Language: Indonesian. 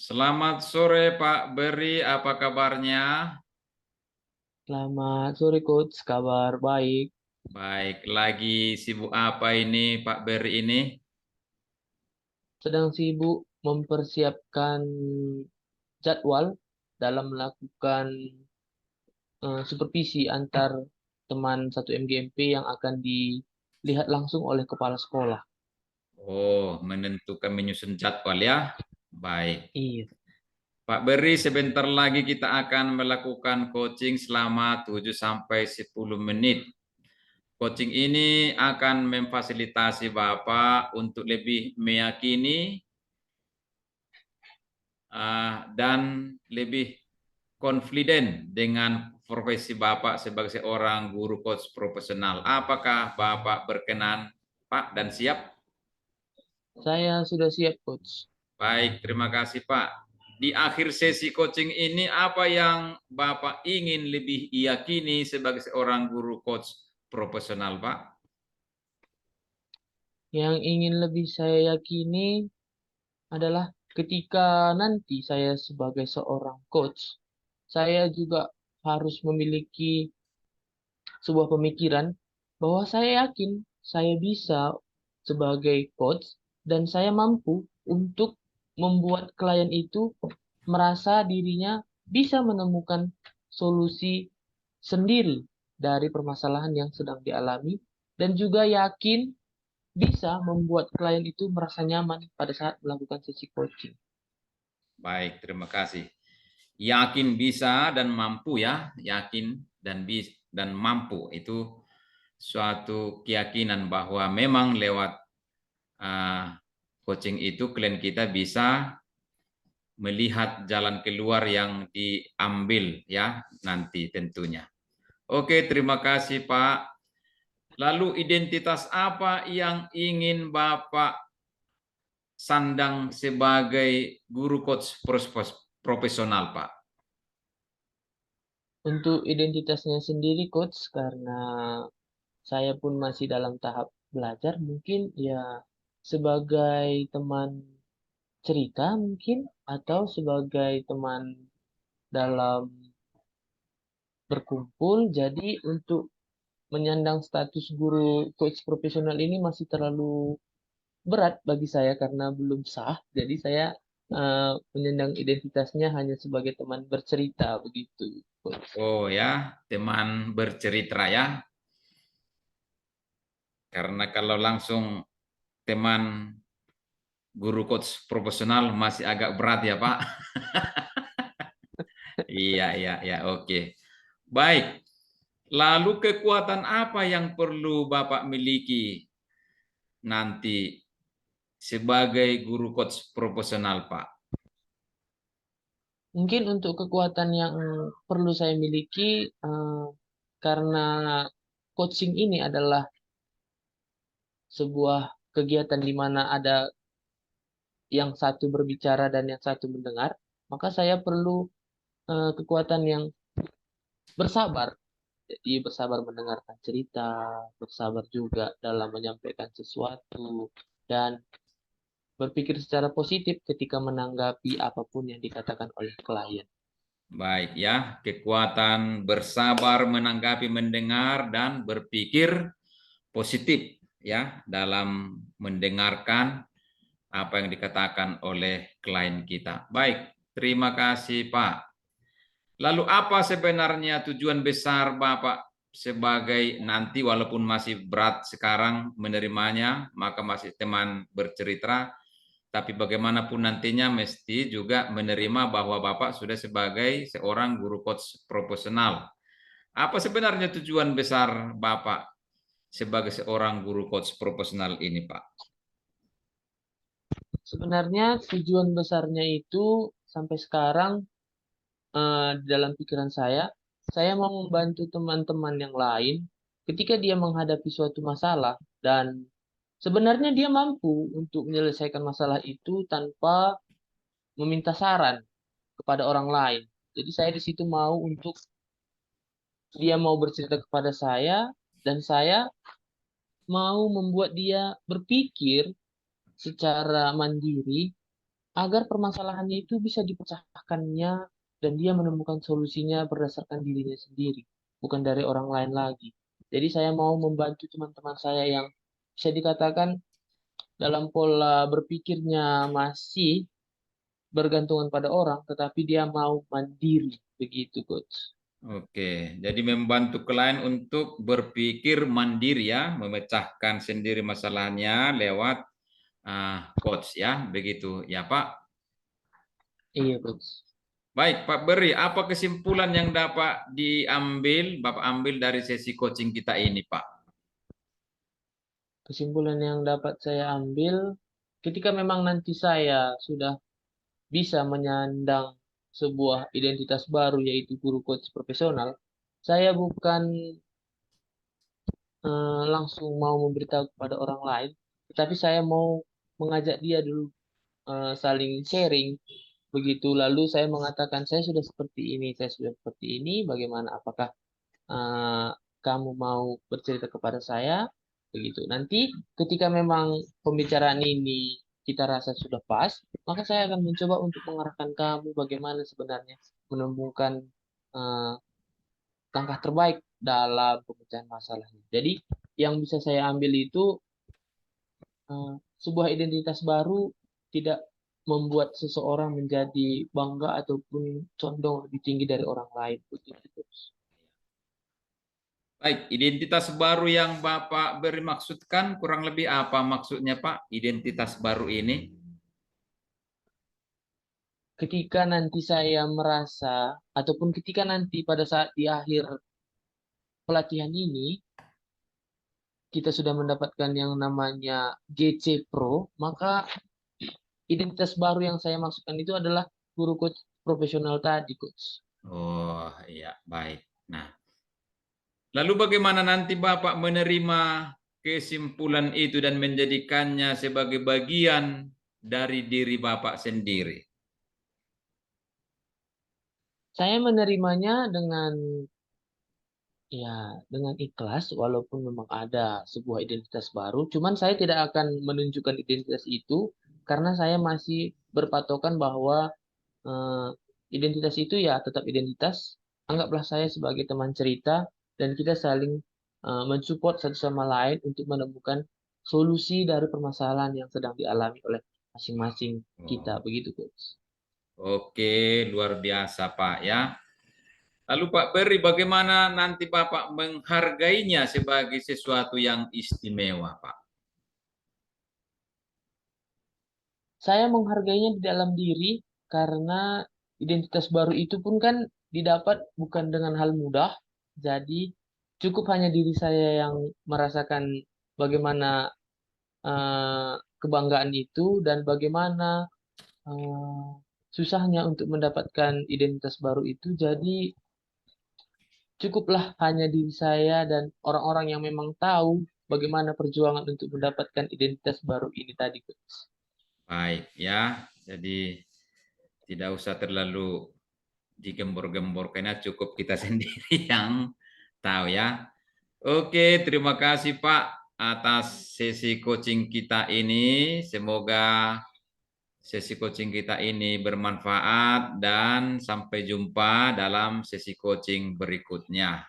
Selamat sore Pak Beri, apa kabarnya? Selamat sore Coach, kabar baik. Baik, lagi sibuk apa ini Pak Beri ini? Sedang sibuk mempersiapkan jadwal dalam melakukan supervisi antar teman satu MGMP yang akan dilihat langsung oleh kepala sekolah. Oh, menentukan menyusun jadwal ya. Baik. Iya. Pak Beri, sebentar lagi kita akan melakukan coaching selama 7 sampai 10 menit. Coaching ini akan memfasilitasi Bapak untuk lebih meyakini dan lebih confident dengan profesi Bapak sebagai seorang guru coach profesional. Apakah Bapak berkenan, Pak, dan siap? Saya sudah siap Coach. Baik, terima kasih, Pak. Di akhir sesi coaching ini, apa yang Bapak ingin lebih yakini sebagai seorang guru coach profesional, Pak? Yang ingin lebih saya yakini adalah ketika nanti saya sebagai seorang coach, saya juga harus memiliki sebuah pemikiran bahwa saya yakin saya bisa sebagai coach dan saya mampu untuk membuat klien itu merasa dirinya bisa menemukan solusi sendiri dari permasalahan yang sedang dialami dan juga yakin bisa membuat klien itu merasa nyaman pada saat melakukan sesi coaching. Baik, terima kasih. Yakin bisa dan mampu ya, yakin dan mampu itu suatu keyakinan bahwa memang lewat uh, coaching itu klien kita bisa melihat jalan keluar yang diambil ya nanti tentunya. Oke, terima kasih Pak. Lalu identitas apa yang ingin Bapak sandang sebagai guru coach profesional, Pak? Untuk identitasnya sendiri coach, karena saya pun masih dalam tahap belajar, mungkin ya sebagai teman cerita mungkin, atau sebagai teman dalam berkumpul. Jadi untuk menyandang status guru coach profesional ini masih terlalu berat bagi saya karena belum sah. Jadi saya menyandang identitasnya hanya sebagai teman bercerita begitu, coach. Oh ya, teman bercerita ya. Karena kalau langsung teman guru coach profesional masih agak berat ya, Pak. Iya, iya, iya, oke. Baik. Lalu kekuatan apa yang perlu Bapak miliki nanti sebagai guru coach profesional, Pak? Mungkin untuk kekuatan yang perlu saya miliki, karena coaching ini adalah sebuah kegiatan di mana ada yang satu berbicara dan yang satu mendengar, maka saya perlu kekuatan yang bersabar. Jadi bersabar mendengarkan cerita, bersabar juga dalam menyampaikan sesuatu, dan berpikir secara positif ketika menanggapi apapun yang dikatakan oleh klien. Baik ya, kekuatan bersabar menanggapi, mendengar dan berpikir positif ya dalam mendengarkan apa yang dikatakan oleh klien kita. Baik, terima kasih Pak. Lalu apa sebenarnya tujuan besar Bapak sebagai nanti walaupun masih berat sekarang menerimanya, maka masih teman bercerita, tapi bagaimanapun nantinya mesti juga menerima bahwa Bapak sudah sebagai seorang guru coach profesional. Apa sebenarnya tujuan besar Bapak sebagai seorang guru coach profesional ini, Pak? Sebenarnya tujuan besarnya itu sampai sekarang dalam pikiran saya mau membantu teman-teman yang lain ketika dia menghadapi suatu masalah dan sebenarnya dia mampu untuk menyelesaikan masalah itu tanpa meminta saran kepada orang lain. Jadi saya di situ mau untuk dia mau bercerita kepada saya dan saya mau membuat dia berpikir secara mandiri agar permasalahannya itu bisa dipecahkannya dan dia menemukan solusinya berdasarkan dirinya sendiri, bukan dari orang lain lagi. Jadi saya mau membantu teman-teman saya yang bisa dikatakan dalam pola berpikirnya masih bergantungan pada orang, tetapi dia mau mandiri, begitu, Coach. Oke, jadi membantu klien untuk berpikir mandiri ya, memecahkan sendiri masalahnya lewat coach ya, begitu ya Pak. Iya, Coach. Baik Pak Beri, apa kesimpulan yang dapat Bapak ambil dari sesi coaching kita ini Pak? Kesimpulan yang dapat saya ambil, ketika memang nanti saya sudah bisa menyandang sebuah identitas baru, yaitu guru coach profesional, saya bukan langsung mau memberitahu kepada orang lain, tetapi saya mau mengajak dia dulu saling sharing begitu. Lalu saya mengatakan saya sudah seperti ini, saya sudah seperti ini. Bagaimana? Apakah eh, kamu mau bercerita kepada saya? Begitu. Nanti ketika memang pembicaraan ini kita rasa sudah pas, maka saya akan mencoba untuk mengarahkan kamu bagaimana sebenarnya menemukan eh, langkah terbaik dalam pemecahan masalahnya. Jadi yang bisa saya ambil itu sebuah identitas baru tidak membuat seseorang menjadi bangga ataupun condong lebih tinggi dari orang lain. Begitu. Baik, identitas baru yang Bapak beri maksudkan kurang lebih apa maksudnya Pak? Identitas baru ini? Ketika nanti saya merasa, ataupun ketika nanti pada saat di akhir pelatihan ini, kita sudah mendapatkan yang namanya GC Pro, maka identitas baru yang saya maksudkan itu adalah guru coach profesional tadi, Coach. Oh iya, baik. Nah, lalu bagaimana nanti Bapak menerima kesimpulan itu dan menjadikannya sebagai bagian dari diri Bapak sendiri? Saya menerimanya dengan ikhlas, walaupun memang ada sebuah identitas baru, cuman saya tidak akan menunjukkan identitas itu karena saya masih berpatokan bahwa eh, identitas itu ya tetap identitas. Anggaplah saya sebagai teman cerita dan kita saling mensupport satu sama lain untuk menemukan solusi dari permasalahan yang sedang dialami oleh masing-masing kita, Oh, begitu, Coach. oke, luar biasa Pak ya. Lalu Pak Beri, bagaimana nanti Bapak menghargainya sebagai sesuatu yang istimewa Pak? Saya menghargainya di dalam diri karena identitas baru itu pun kan didapat bukan dengan hal mudah. Jadi cukup hanya diri saya yang merasakan bagaimana eh, kebanggaan itu dan bagaimana eh, susahnya untuk mendapatkan identitas baru itu. Jadi cukuplah hanya diri saya dan orang-orang yang memang tahu bagaimana perjuangan untuk mendapatkan identitas baru ini tadi, Coach. Baik ya, jadi tidak usah terlalu digembor-gemborkannya, cukup kita sendiri yang tahu ya. Oke, terima kasih Pak atas sesi coaching kita ini. Semoga sesi coaching kita ini bermanfaat dan sampai jumpa dalam sesi coaching berikutnya.